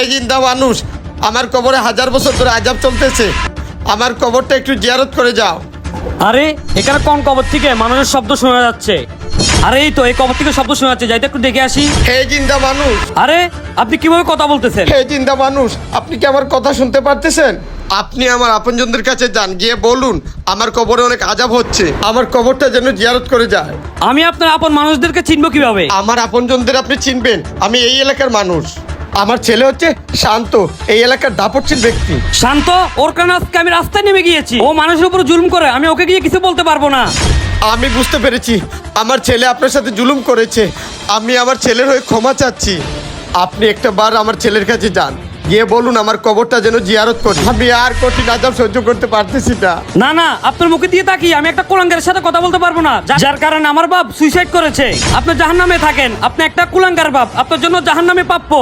এই জিন্দা মানুষ, আমার কবরে 1000 বছর ধরে আযাব চলতেছে, আমার কবরটা একটু জিয়ারত করে যাও। আরে এখানে কোন কবর থেকে মানুষের শব্দ শোনা যাচ্ছে? আরে এই তো এই কবর থেকে শব্দ শোনা যাচ্ছে, যাইতে একটু দেখে আসি। হে জিন্দা মানুষ, আরে আপনি কিভাবে কথা বলতেছেন? হে জিন্দা মানুষ, আপনি কি আমার কথা শুনতে পারতেছেন? আপনি আমার আপনজনদের কাছে যান, গিয়ে বলুন আমার কবরে অনেক আযাব হচ্ছে, আমার কবরটা যেন জিয়ারত করে যায়। আমি আপনার আপন মানুষদেরকে চিনবো কিভাবে? আমার আপনজনদের আপনি চিনবেন, আমি এই এলাকার মানুষ। আমার ছেলে হচ্ছে শান্ত, এই এলাকার দাপটশীল ব্যক্তি। শান্ত? ওর কারণে আজকে আমি রাস্তায় নেমে গিয়েছি। ও মানুষের উপর জুলুম করে, আমি ওকে গিয়ে কিছু বলতে পারবো না। আমি বুঝতে পেরেছি আমার ছেলে আপনার সাথে জুলুম করেছে, আমি আমার ছেলের হয়ে ক্ষমা চাচ্ছি। আপনি একটা বার আমার ছেলের কাছে যান, গিয়ে বলুন আমার কবরটা যেন জিয়ারত করি, আমি আর কঠিন আযাব সহ্য করতে পারতেছি না। না না, আপনার মুখে দিয়ে তাকিয়ে আমি একটা কুলাঙ্গারের সাথে কথা বলতে পারবো না, যার কারণে আমার বাপ সুইসাইড করেছে। আপনি জাহান্নামে থাকেন, আপনি একটা কুলাঙ্গার বাপ, আপনার জন্য জাহান্নামে প্রাপ্য।